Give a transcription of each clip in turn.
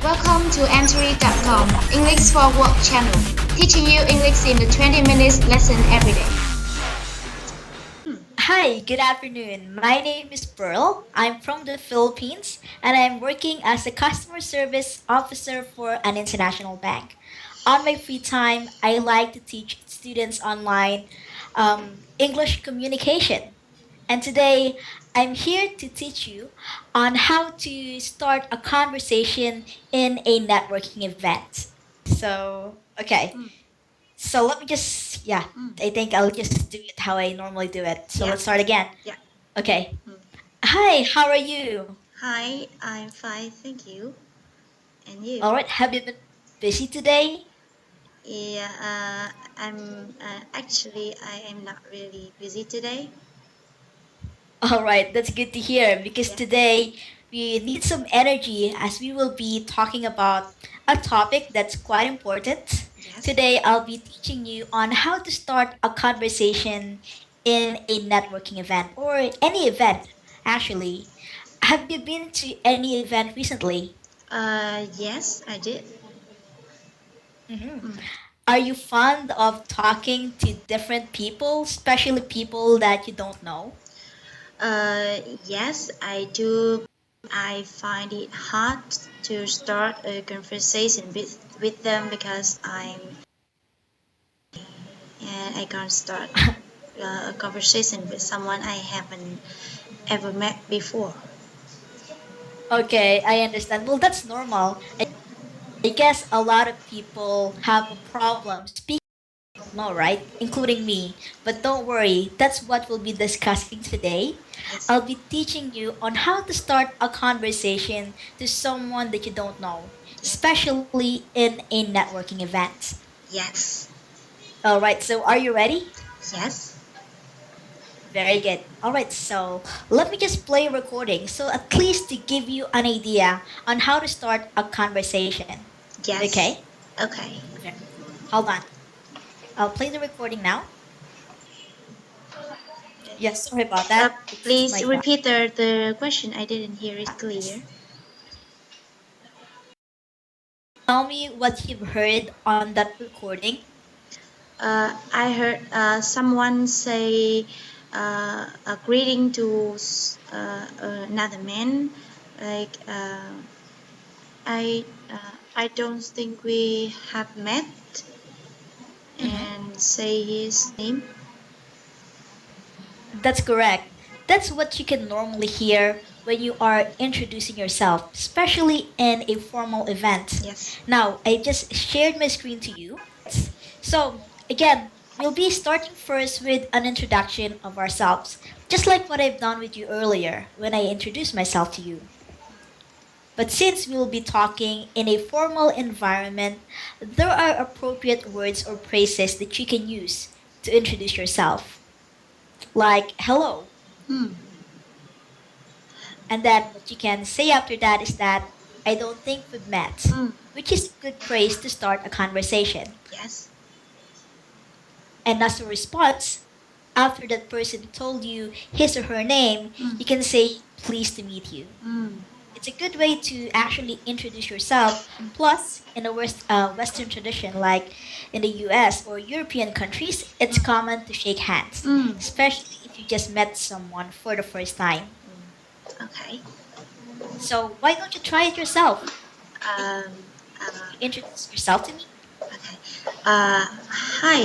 Welcome to Antoree.com, English for Work channel, teaching you English in the 20 minutes lesson every day. Hi, good afternoon. My name is Pearl. I'm from the Philippines and I'm working as a customer service officer for an international bank. On my free time, I like to teach students online English communication. And today, I'm here to teach you on how to start a conversation in a networking event. Okay. So let me just, yeah, I think I'll just do it how I normally do it. So Yeah, let's start again. yeah. Okay. Hi, how are you? Hi, I'm fine, thank you. And you? All right. Have you been busy today? Yeah, I'm actually I am not really busy today. All right. That's good to hear because Yeah. today we need some energy as we will be talking about a topic that's quite important. Yes. Today, I'll be teaching you on how to start a conversation in a networking event or any event, actually. Have you been to any event recently? Yes, I did. Mhm. Mm. Are you fond of talking to different people, especially people that you don't know? Yes, I do. I find it hard to start a conversation with them because I can't start a conversation with someone I haven't ever met before. Okay, I understand. Well, that's normal. I guess a lot of people have a problem speaking, no, right? Including me. But don't worry, that's what we'll be discussing today. Yes. I'll be teaching you on how to start a conversation to someone that you don't know, Yes. especially in a networking event. Yes. All right, so are you ready? Yes. Very good. All right, so let me just play a recording so at least to give you an idea on how to start a conversation. Yes. Okay? Okay. Okay. Hold on. I'll play the recording now. Yes, sorry about Uh, that. It's my Please phone. repeat the question. I didn't hear it clear. Tell me what you've heard on that recording. I heard someone say a greeting to another man, like I don't think we have met, Hmm. and say his name. That's correct. That's what you can normally hear when you are introducing yourself, especially in a formal event. Yes. Now, I just shared my screen to you. So, again, we'll be starting first with an introduction of ourselves, just like what I've done with you earlier when I introduced myself to you. But since we'll be talking in a formal environment, there are appropriate words or phrases that you can use to introduce yourself, like hello. Hmm. And then what you can say after that is that I don't think we've met, Hmm. which is a good phrase to start a conversation. Yes. And as a response, after that person told you his or her name, Hmm. you can say, pleased to meet you. Hmm. It's a good way to actually introduce yourself. Plus, in a Western tradition, like in the US or European countries, it's common to shake hands, Hmm. especially if you just met someone for the first time. Okay. So, why don't you try it yourself? Um. Uh, You introduce yourself to me? okay. Hi.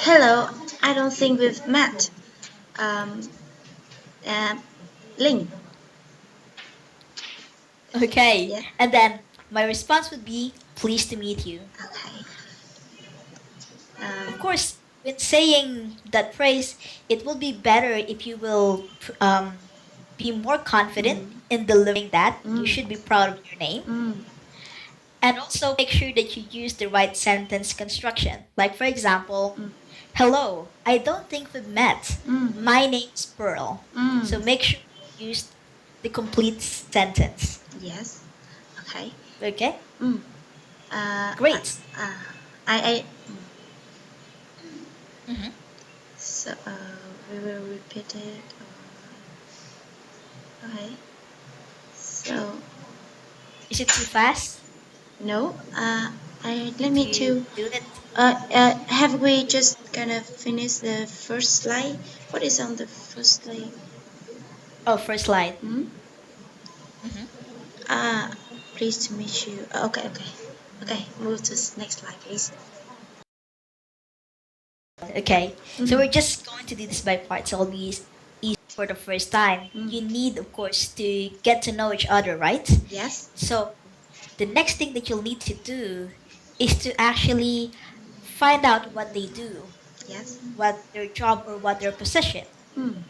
Hello. I don't think we've met. Um. Um. Ling. Okay. Yeah. And then my response would be, pleased to meet you. Okay. Of Um. course, when saying that phrase, it will be better if you will be more confident Mm. in delivering that. You Mm. should be proud of your name. Mm. And also make sure that you use the right sentence construction. Like, for example, Mm. hello, I don't think we've met. Mm. My name's Pearl. Mm. So make sure you use the complete sentence. Yes. Okay. Okay? Mm. Uh. I. Great. Uh, I. Hmm. So. We will repeat it. Okay. So. Is it too fast? No. Let me to to. do it? Have we just gonna finish the first slide? What is on the first slide? Oh, first slide. Hmm? Hmm. Ah, pleased to meet you. Okay, okay, okay. Move to next slide, please. Okay, so Mhm. we're just going to do this by parts. So it'll be easy for the first time. Mm. You need, of course, to get to know each other, right? Yes. So the next thing that you'll need to do is to actually find out what they do, Yes. what their job or what their position. Hmm.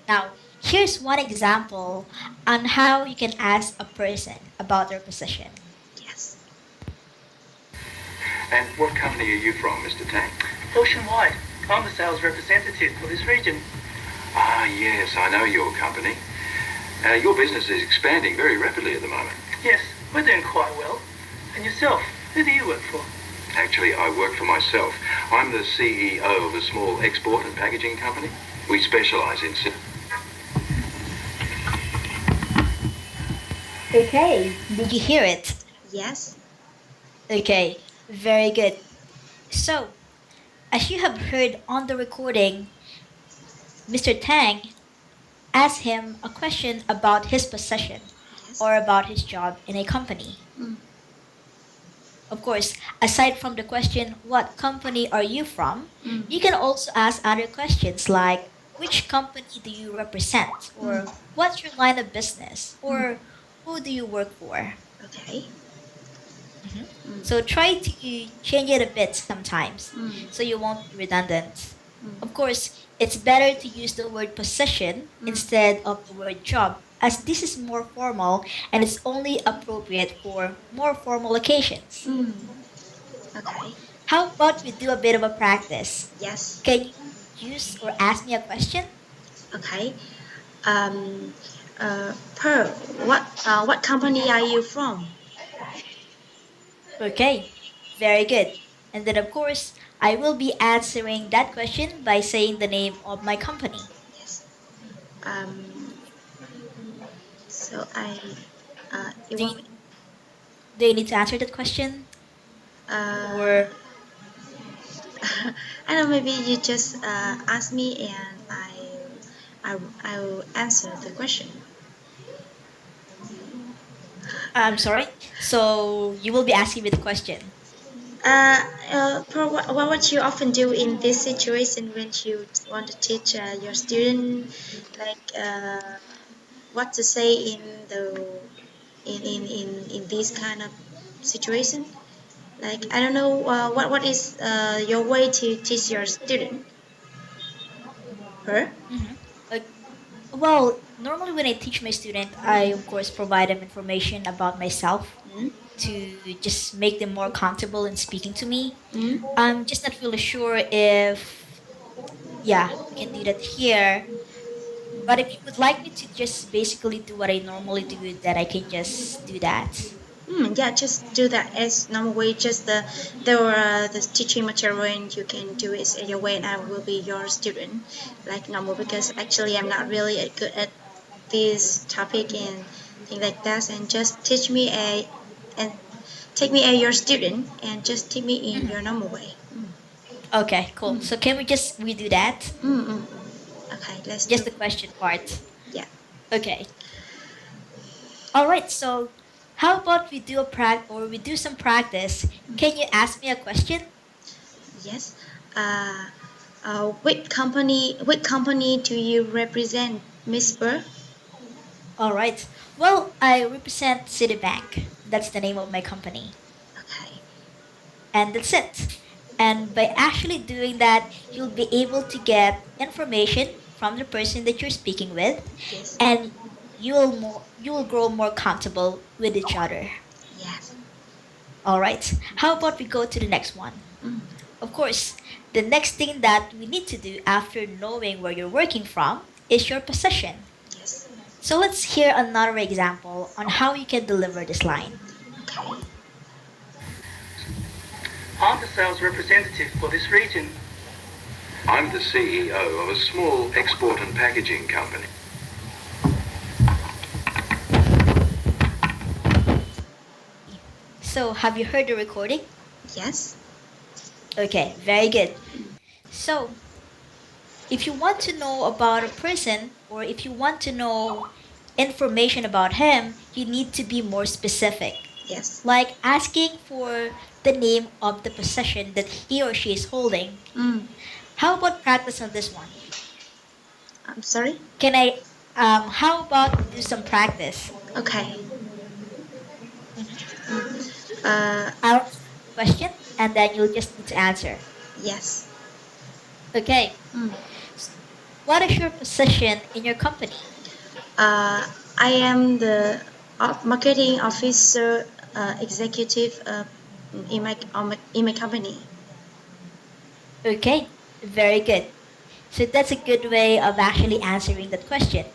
Now, here's one example on how you can ask a person about their position. Yes. And what company are you from, Mr. Tang? Oceanwide. I'm the sales representative for this region. Ah, yes, I know your company. Your business is expanding very rapidly at the moment. Yes, we're doing quite well. And yourself, who do you work for? Actually, I work for myself. I'm the CEO of a small export and packaging company. We specialize in... Okay, did you hear it? Yes. Okay, very good. So, as you have heard on the recording, Mr. Tang asked him a question about his position Yes. or about his job in a company. Mm. Of course, aside from the question, what company are you from? Mm. You can also ask other questions like, which company do you represent? Mm. Or what's your line of business? Mm. Or who do you work for? Okay. Mhm. Mm. So try to change it a bit sometimes Mm. so you won't be redundant. Mm. Of course, it's better to use the word position Mm. instead of the word job, as this is more formal and it's only appropriate for more formal occasions. Mm. Okay. How about we do a bit of a practice? Yes. Can you use or ask me a question? Okay. Um. Pearl, what company are you from? Okay, very good. And then, of course, I will be answering that question by saying the name of my company. Yes. Um. So I. You Do want. you, do you need to answer that question? Uh. Or, I don't know. Maybe you just ask me and I will answer the question. I'm sorry? So, you will be asking me the question. What you often do in this situation when you want to teach your student, like what to say in the in this kind of situation? Like I don't know what is your way to teach your student? Her? Hmm. Well, normally when I teach my student, I of course provide them information about myself Mm? to just make them more comfortable in speaking to me. Mm? I'm just not really sure if, yeah, we can do that here. But if you would like me to just basically do what I normally do, that I can just do that. Yeah, just do that as normal way. Just the teaching material, and you can do it your way, and I will be your student, like normal. Because actually, I'm not really good at this topic and things like that. And just teach me and take me as your student, and just teach me in Mhm. your normal way. Okay, cool. Mm. So can we just redo that? Mm, mm, mm. Okay, let's Just do. the question part. Yeah. Okay. All right. So how about we do a or we do some practice? Can you ask me a question? Yes. Uh, which company do you represent, Miss Burr? All right. Well, I represent Citibank. That's the name of my company. Okay. And that's it. And by actually doing that, you'll be able to get information from the person that you're speaking with, Yes. and you will grow more comfortable with each other. Yes. All right. How about we go to the next one? Mm. Of course, the next thing that we need to do after knowing where you're working from is your position. Yes. So let's hear another example on how you can deliver this line. Okay. I'm the sales representative for this region. I'm the CEO of a small export and packaging company. So, have you heard the recording? Yes. Okay, very good. So, if you want to know about a person or if you want to know information about him, you need to be more specific. Yes. Like asking for the name of the possession that he or she is holding. Mm. How about practice on this one? I'm sorry. Can I, how about we do some practice? Okay. Mhm. Uh, I'll ask the question and then you'll just need to answer. yes. Okay. Mm. S- What is your position in your company? I am the marketing officer, executive in my company. Okay, very good. So that's a good way of actually answering that question.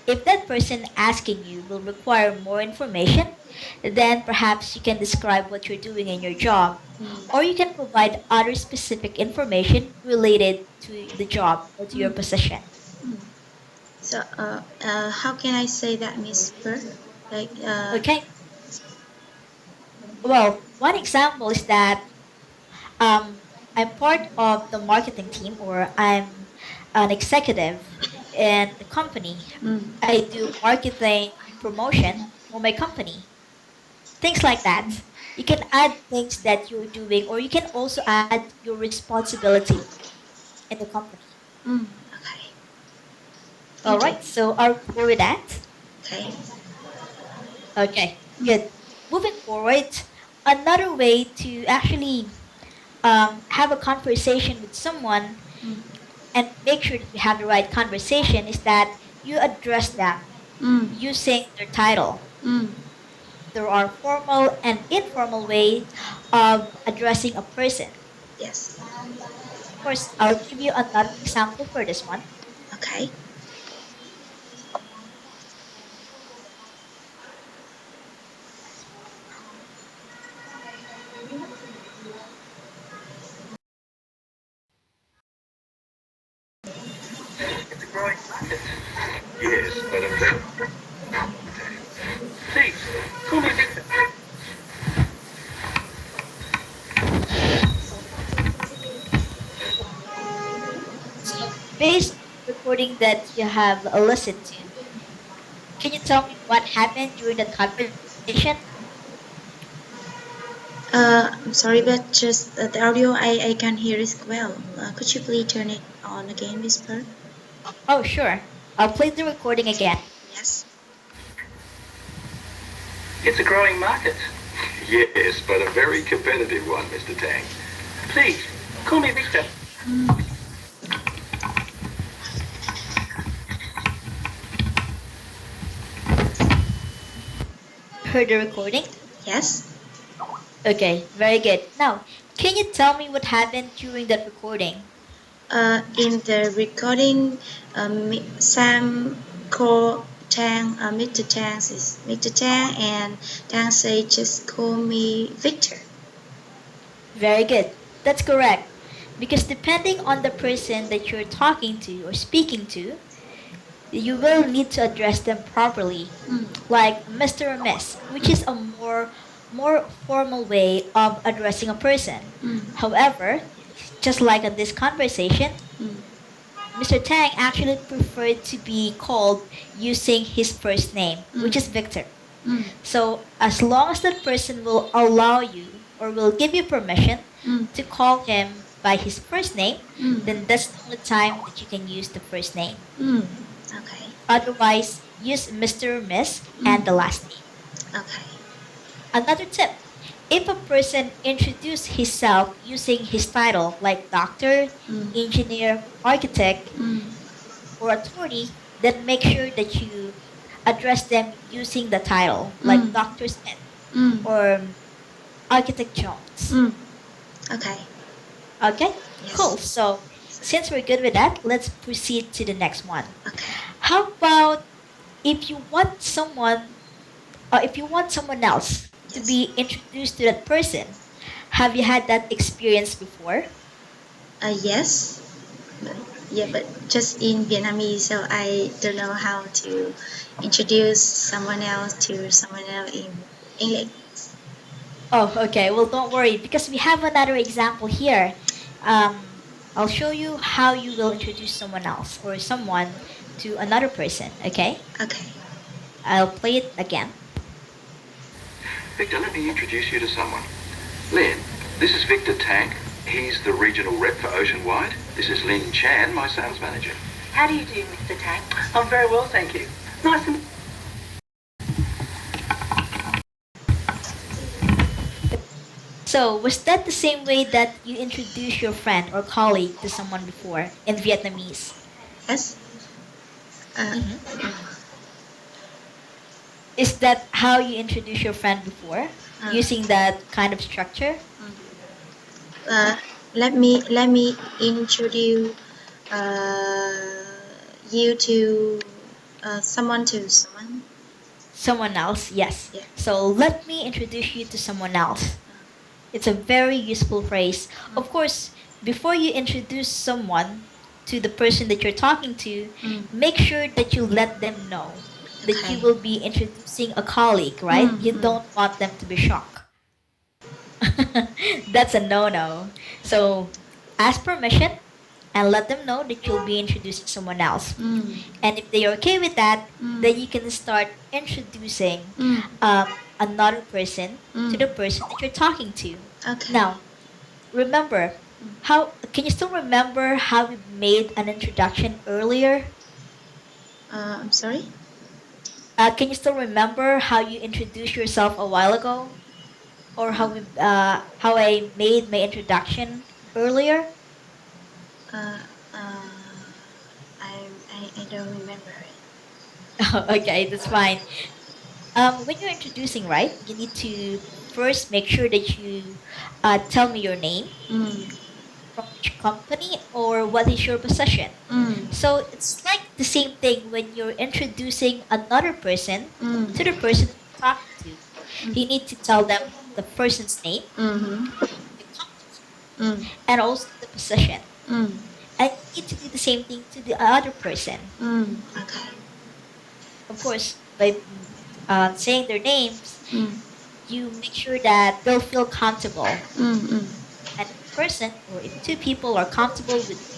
If that person asking you will require more information, then perhaps you can describe what you're doing in your job, or you can provide other specific information related to the job or to your Mm. position. Mm. So, how can I say that, Miss Bird? Like, Okay, well, one example is that um, I'm part of the marketing team or I'm an executive in the company. mm, I do marketing promotion for my company. Things like that. You can add things that you're doing or you can also add your responsibility in the company. okay. All Thank you. right, so are we clear with that? Okay. Okay, Mm, good. Moving forward, another way to actually have a conversation with someone mm, and make sure that you have the right conversation is that you address them mm, using their title. mm. There are formal and informal ways of addressing a person. Yes. Of course, I'll give you another example for this one. Okay. It's a growing market. Yes, but a very Please, call me Victor. So, based on the recording that you have listened to, can you tell me what happened during that conversation? I'm sorry, but just the audio I can't hear it well. Could you please turn it on again, Miss Bird? Oh, sure. I'll play the recording again. Yes. It's a growing market. yes, but a very competitive one, Mr. Tang. Please, call me Victor. Heard the recording? Yes. Okay, very good. Now, can you tell me what happened during that recording? In the recording, Sam called Tang, Mr. Tang is Mr. Tang, and Tang say just call me Victor. Very good. That's correct. Because depending on the person that you're talking to or speaking to, you will need to address them properly, Mm, like Mr. or Miss, which is a more formal way of addressing a person. mm, However, just like in this conversation, mm, Mr. Tang actually preferred to be called using his first name, which mm, is Victor. mm, So, as long as that person will allow you or will give you permission mm, to call him by his first name, mm, then that's the only time that you can use the first name. mm. Okay. Otherwise, use Mr. or Miss Mm, and the last name. okay. Another tip, if a person introduces himself using his title like doctor, Mm, engineer, architect, mm, or attorney, then make sure that you address them using the title like mm, Dr. Smith mm, or Architect Jones. mm. Okay. Okay, cool. Yes. So since we're good with that, let's proceed to the next one. Okay. How about if you want someone or if you want someone else to Yes. be introduced to that person? Have you had that experience before? Yes. But, yeah, but just in Vietnamese, so I don't know how to introduce someone else to someone else in English. Oh, okay. Well, don't worry because we have another example here. I'll show you how you will introduce someone else or someone to another person. Okay, Okay. I'll play it again. Victor, let me introduce you to someone. Lynn, this is Victor Tang. He's the regional rep for Oceanwide. This is Lynn Chan, my sales manager. How do you do, Mr. Tang? I'm very well, thank you. Nice to So, was that the same way that you introduced your friend or colleague to someone before in Vietnamese? Yes. Uh, Hmm. Is that how you introduced your friend before, uh, using that kind of structure? uh, let me introduce uh, you to someone. Someone else, yes. Yeah. So, let me introduce you to someone else. It's a very useful phrase. Of course, before you introduce someone to the person that you're talking to, make sure that you let them know that Okay. you will be introducing a colleague, right? You don't want them to be shocked. That's a no no. So ask permission and let them know that you'll be introducing someone else. And if they're okay with that, then you can start introducing another person to the person that you're talking to. Okay. Now, remember, how can you still remember how we made an introduction earlier? I'm sorry. Can you still remember how you introduced yourself a while ago? Or how I made my introduction earlier? Uh, uh, I don't remember it. Okay, that's fine. When you're introducing, right, you need to first make sure that you tell me your name, from which company, or what is your position. So it's like the same thing when you're introducing another person to the person that you're talking to. You need to tell them the person's name, the company, and also the position. And you need to do the same thing to the other person. Okay. Of course, by saying their names, Mm, you make sure that they'll feel comfortable. mm, And if a person or if two people are comfortable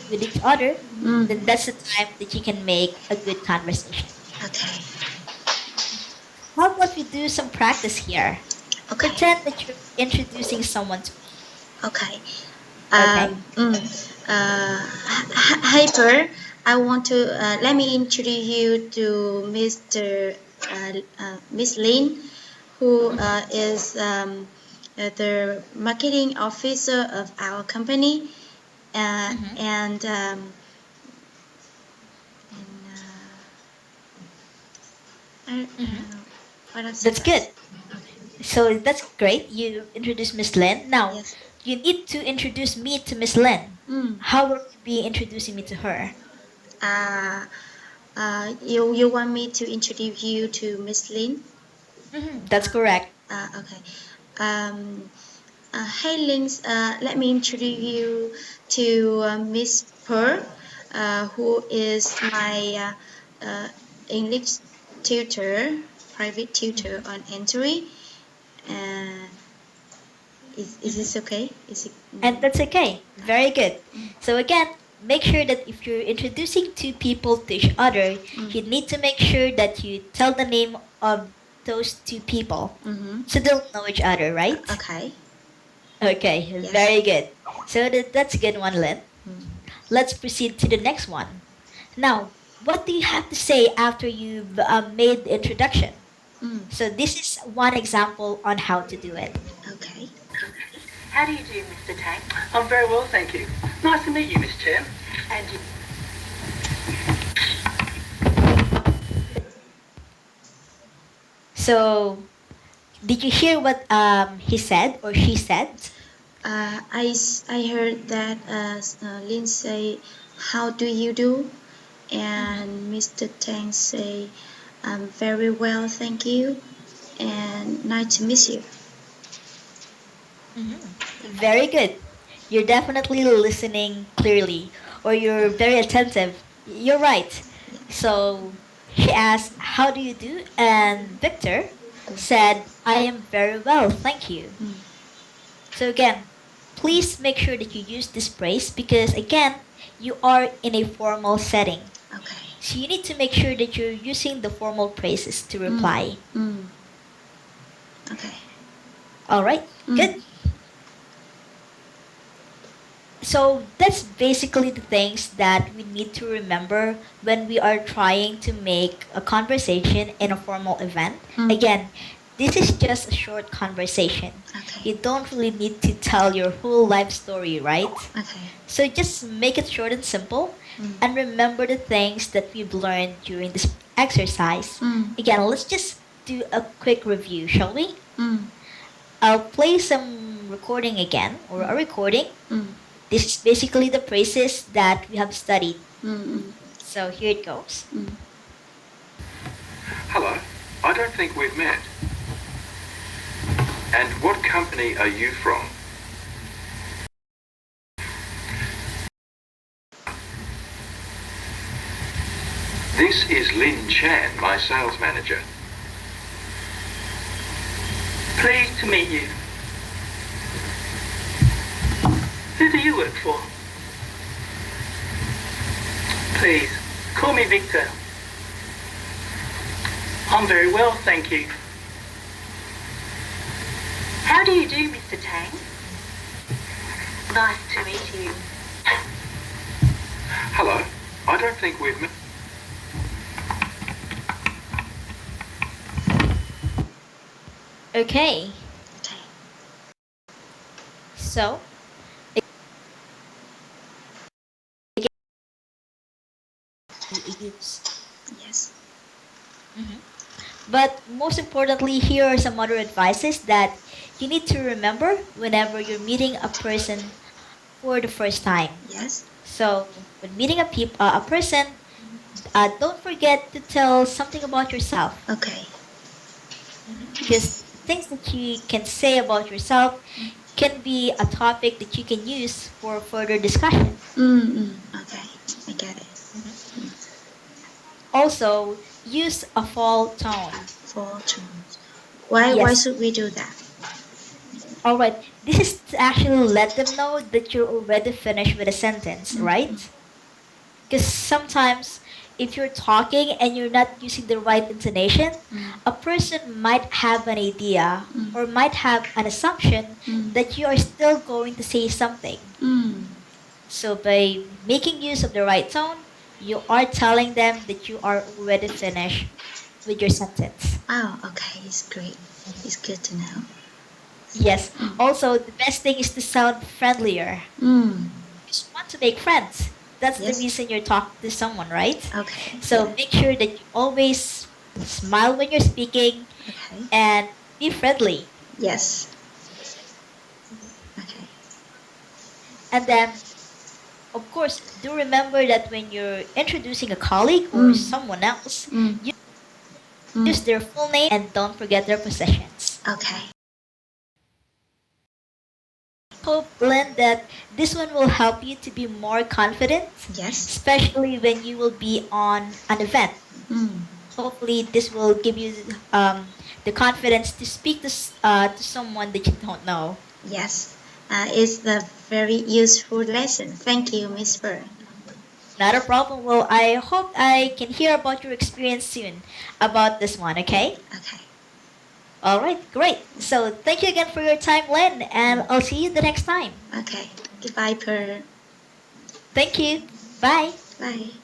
with each other, then that's the time that you can make a good conversation. okay. How about we do some practice here? Okay. Pretend that you're introducing someone to me. Okay. Okay? Hyper, I want to let me introduce you to Mr. Miss Lin, who is the marketing officer of our company, Mm-hmm. and I Mm-hmm. don't know what else. That's good. So that's great. You introduce Miss Lin. Now, Yes. you need to introduce me to Miss Lin. Mm. How will you be introducing me to her? Uh, you want me to introduce you to Miss Lin? That's correct. Okay. Um, Hey, Links. Let me introduce you to Miss Pearl, who is my English tutor, private tutor on Antoree. Uh, is Mhm. this okay? Is it? And that's okay. Very good. So again, make sure that if you're introducing two people to each other, you need to make sure that you tell the name of those two people Mm-hmm. so they'll know each other, right? Okay. Okay, Yes. very good. So that's a good one, Lynn. Let's proceed to the next one. Now, what do you have to say after you've made the introduction? Mm. So this is one example on how to do it. Okay. How do you do, Mr. Tang? I'm very well, thank you. Nice to meet you, Miss Chen. And you. So, did you hear what he said or she said? I heard that Lin say, "How do you do?" Mhm. And Mr. Tang say, "I'm very well, thank you, and nice to meet you." Very good. You're definitely listening clearly, or you're very attentive. You're right. So she asked, "How do you do?" And Victor, said, I am very well, thank you. So again, please make sure that you use this phrase because again, you are in a formal setting. Okay. So you need to make sure that you're using the formal phrases to reply. Okay. All right, good. So that's basically the things that we need to remember when we are trying to make a conversation in a formal event. Again, this is just a short conversation. Okay. You don't really need to tell your whole life story, right? Okay. So just make it short and simple and remember the things that we've learned during this exercise. Again, let's just do a quick review, shall we? I'll play some recording again or a recording. This is basically the phrases that we have studied. So here it goes. Hello, I don't think we've met. And what company are you from? This is Lin Chan, my sales manager. Pleased to meet you. Who do you work for? Please, call me Victor. I'm very well, thank you. How do you do, Mr. Tang? Nice to meet you. Hello, I don't think we've met. Okay. So, use. Yes. But most importantly, here are some other advices that you need to remember whenever you're meeting a person for the first time. Yes. So, when meeting a person, don't forget to tell something about yourself. Okay. Because things that you can say about yourself can be a topic that you can use for further discussion. Okay. I get it. Also, use a fall tone. Fall tones. Why Yes. should we do that? All right. This is to actually let them know that you're already finished with a sentence, right? Because sometimes if you're talking and you're not using the right intonation, a person might have an idea or might have an assumption that you are still going to say something. So by making use of the right tone, you are telling them that you are already finished with your sentence. Oh, okay. It's great. It's good to know. Yes. Also, the best thing is to sound friendlier. You just want to make friends. That's Yes. the reason you're talking to someone, right? Okay. So Yeah. make sure that you always smile when you're speaking Okay. and be friendly. Yes. Okay. And then, of course, do remember that when you're introducing a colleague or someone else, use their full name and don't forget their possessions. Okay. Hope, Lynn, that this one will help you to be more confident, Yes. especially when you will be on an event. Hopefully, this will give you the confidence to speak to someone that you don't know. Yes. It's a very useful lesson. Thank you, Miss Bird. Not a problem. Well, I hope I can hear about your experience soon about this one, okay? Okay. All right, great. So thank you again for your time, Lynn, and I'll see you the next time. Okay. Goodbye, Per. Thank you. Bye. Bye.